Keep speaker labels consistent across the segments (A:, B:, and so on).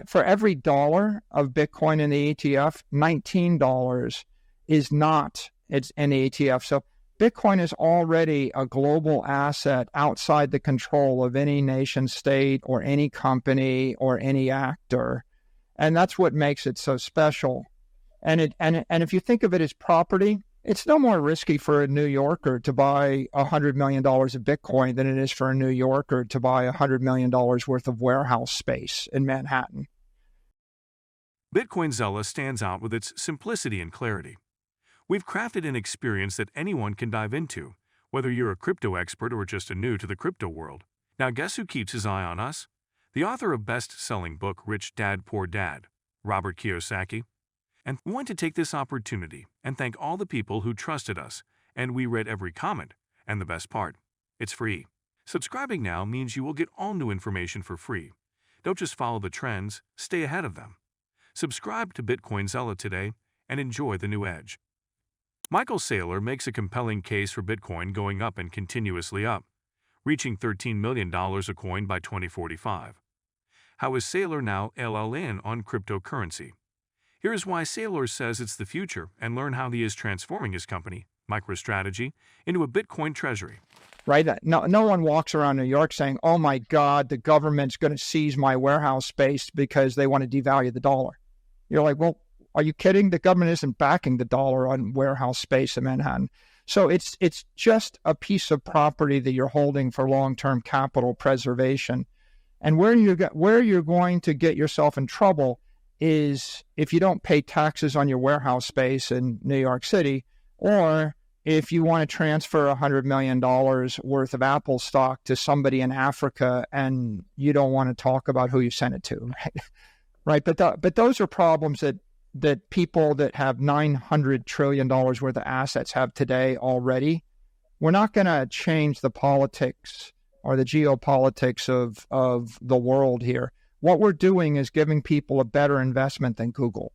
A: for every dollar of Bitcoin in the ETF, $19 is not it's in the ETF. So Bitcoin is already a global asset outside the control of any nation state or any company or any actor. And that's what makes it so special. And if you think of it as property, it's no more risky for a New Yorker to buy $100 million of Bitcoin than it is for a New Yorker to buy $100 million worth of warehouse space in Manhattan.
B: Bitcoinzilla stands out with its simplicity and clarity. We've crafted an experience that anyone can dive into, whether you're a crypto expert or just a new to the crypto world. Now guess who keeps his eye on us? The author of best-selling book Rich Dad Poor Dad, Robert Kiyosaki. And we want to take this opportunity and thank all the people who trusted us, and we read every comment. And the best part, it's free. Subscribing now means you will get all new information for free. Don't just follow the trends, stay ahead of them. Subscribe to Bitcoinzilla today and enjoy the new edge. Michael Saylor makes a compelling case for Bitcoin going up and continuously up, reaching $13 million a coin by 2045. How is Saylor now LLN on cryptocurrency? Here's why Saylor says it's the future, and learn how he is transforming his company, MicroStrategy, into a Bitcoin treasury.
A: Right? No one walks around New York saying, oh my God, the government's going to seize my warehouse space because they want to devalue the dollar. You're like, well, are you kidding? The government isn't backing the dollar on warehouse space in Manhattan. So it's just a piece of property that you're holding for long-term capital preservation. And where you're going to get yourself in trouble is if you don't pay taxes on your warehouse space in New York City, or if you want to transfer $100 million worth of Apple stock to somebody in Africa and you don't want to talk about who you sent it to, right? But those are problems that people that have $900 trillion worth of assets have today already. We're not going to change the politics or the geopolitics of the world here. What we're doing is giving people a better investment than Google.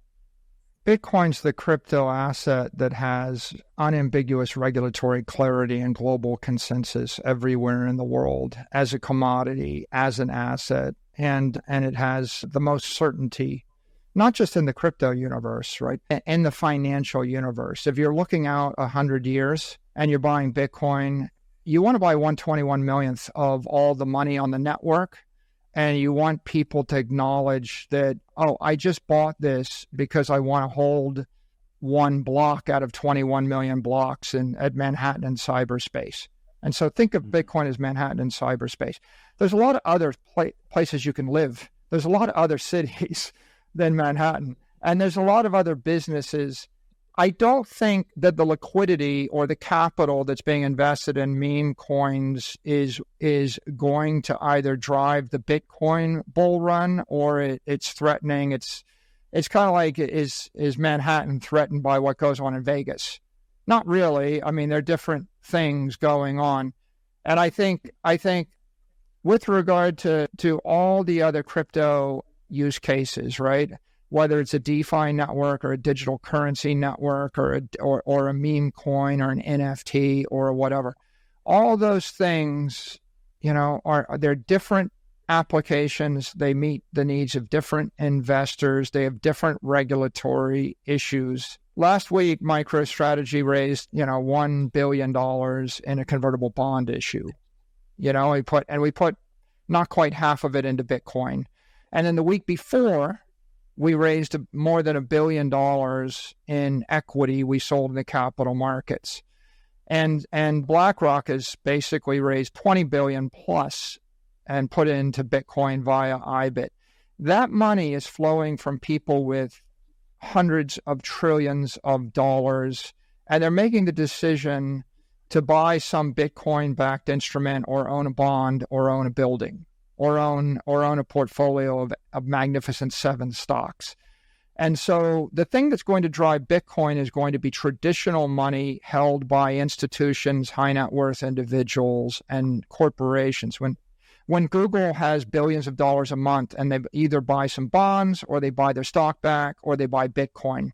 A: Bitcoin's the crypto asset that has unambiguous regulatory clarity and global consensus everywhere in the world as a commodity, as an asset, and it has the most certainty, not just in the crypto universe, right? In the financial universe. If you're looking out 100 years and you're buying Bitcoin, you want to buy 1/21 millionth of all the money on the network. And you want people to acknowledge that, oh, I just bought this because I want to hold one block out of 21 million blocks at Manhattan in cyberspace. And so think of Bitcoin as Manhattan in cyberspace. There's a lot of other places you can live. There's a lot of other cities than Manhattan. And there's a lot of other businesses. I don't think that the liquidity or the capital that's being invested in meme coins is going to either drive the Bitcoin bull run or it's threatening. It's kind of like, is Manhattan threatened by what goes on in Vegas? Not really. I mean, there are different things going on. And I think with regard to all the other crypto use cases, right? Whether it's a DeFi network or a digital currency network or a meme coin or an NFT or whatever, all those things, they're different applications. They meet the needs of different investors. They have different regulatory issues. Last week, MicroStrategy raised, $1 billion in a convertible bond issue. We put not quite half of it into Bitcoin. And then the week before, we raised more than $1 billion in equity we sold in the capital markets. And BlackRock has basically raised $20 billion plus and put it into Bitcoin via IBIT. That money is flowing from people with hundreds of trillions of dollars, and they're making the decision to buy some Bitcoin-backed instrument or own a bond or own a building. Or own a portfolio of Magnificent Seven stocks. And so the thing that's going to drive Bitcoin is going to be traditional money held by institutions, high net worth individuals, and corporations. When Google has billions of dollars a month and they either buy some bonds or they buy their stock back or they buy Bitcoin,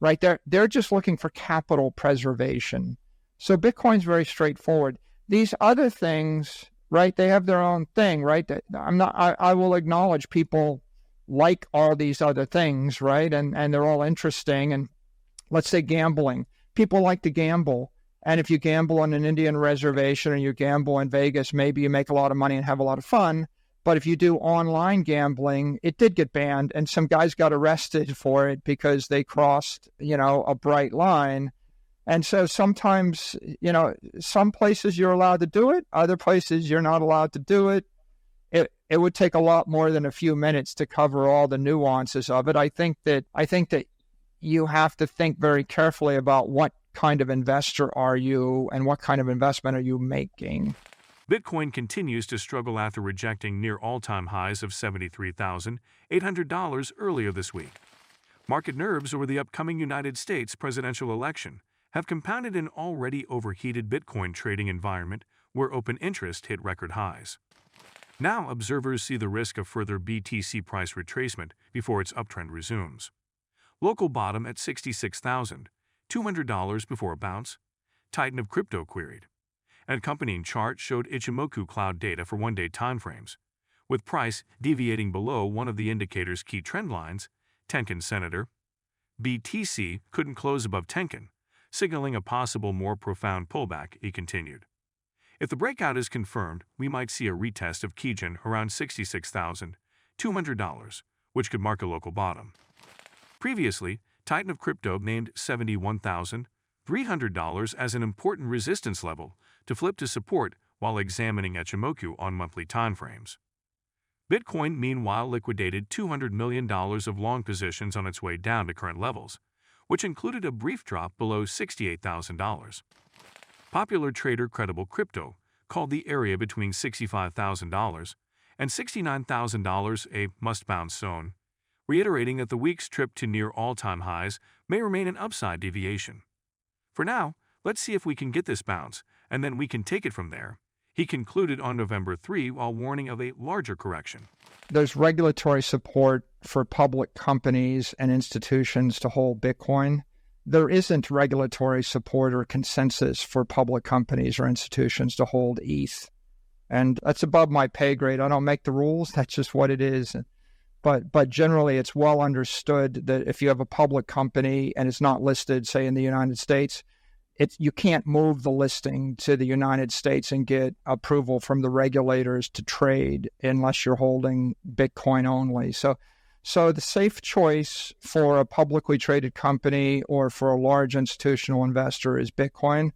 A: right? They're just looking for capital preservation. So Bitcoin's very straightforward. These other things, right? They have their own thing, right? I will acknowledge people like all these other things, right? And they're all interesting. And let's say gambling. People like to gamble. And if you gamble on an Indian reservation or you gamble in Vegas, maybe you make a lot of money and have a lot of fun. But if you do online gambling, it did get banned, and some guys got arrested for it because they crossed, a bright line. And so sometimes, some places you're allowed to do it, other places you're not allowed to do it. It would take a lot more than a few minutes to cover all the nuances of it. I think that you have to think very carefully about what kind of investor are you and what kind of investment are you making.
B: Bitcoin continues to struggle after rejecting near all-time highs of $73,800 earlier this week. Market nerves over the upcoming United States presidential election have compounded an already overheated Bitcoin trading environment where open interest hit record highs. Now, observers see the risk of further BTC price retracement before its uptrend resumes. Local bottom at $66,200 before a bounce, Titan of Crypto queried. An accompanying chart showed Ichimoku cloud data for one-day timeframes, with price deviating below one of the indicator's key trend lines, Tenkan Senator. BTC couldn't close above Tenkan, signaling a possible more profound pullback, he continued. If the breakout is confirmed, we might see a retest of Kijun around $66,200, which could mark a local bottom. Previously, Titan of Crypto named $71,300 as an important resistance level to flip to support while examining Ichimoku on monthly timeframes. Bitcoin, meanwhile, liquidated $200 million of long positions on its way down to current levels, which included a brief drop below $68,000. Popular trader Credible Crypto called the area between $65,000 and $69,000 a must-bounce zone, reiterating that the week's trip to near all-time highs may remain an upside deviation. For now, let's see if we can get this bounce, and then we can take it from there, he concluded on November 3 while warning of a larger correction.
A: There's regulatory support for public companies and institutions to hold Bitcoin. There isn't regulatory support or consensus for public companies or institutions to hold ETH. And that's above my pay grade. I don't make the rules. That's just what it is. But generally, it's well understood that if you have a public company and it's not listed, say, in the United States, you can't move the listing to the United States and get approval from the regulators to trade unless you're holding Bitcoin only. So the safe choice for a publicly traded company or for a large institutional investor is Bitcoin.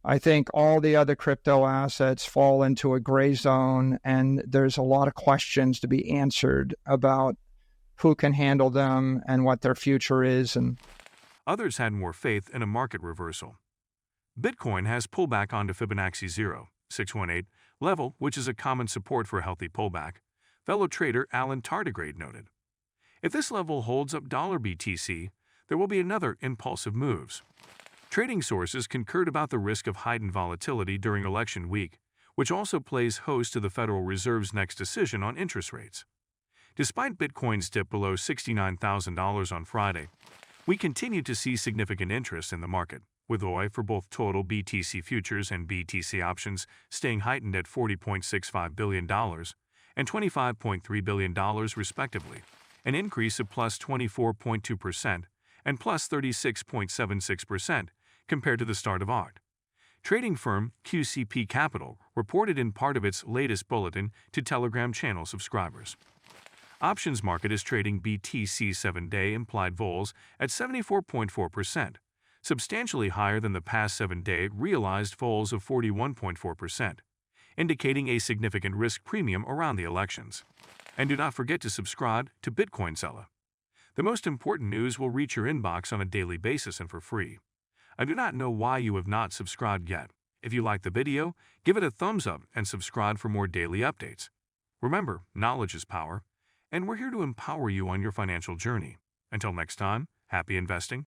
A: I think all the other crypto assets fall into a gray zone, and there's a lot of questions to be answered about who can handle them and what their future is. And
B: others had more faith in a market reversal. Bitcoin has pulled back onto Fibonacci 0.618 level, which is a common support for a healthy pullback, fellow trader Alan Tardigrade noted. If this level holds up $BTC, there will be another impulsive moves. Trading sources concurred about the risk of heightened volatility during election week, which also plays host to the Federal Reserve's next decision on interest rates. Despite Bitcoin's dip below $69,000 on Friday, we continue to see significant interest in the market, with OI for both total BTC futures and BTC options staying heightened at $40.65 billion and $25.3 billion respectively, an increase of plus 24.2% and plus 36.76% compared to the start of August. Trading firm QCP Capital reported in part of its latest bulletin to Telegram channel subscribers. Options market is trading BTC 7-day implied vols at 74.4%, substantially higher than the past 7-day realized vols of 41.4%, indicating a significant risk premium around the elections. And do not forget to subscribe to Bitcoin Saylor. The most important news will reach your inbox on a daily basis and for free. I do not know why you have not subscribed yet. If you like the video, give it a thumbs up and subscribe for more daily updates. Remember, knowledge is power, and we're here to empower you on your financial journey. Until next time, happy investing.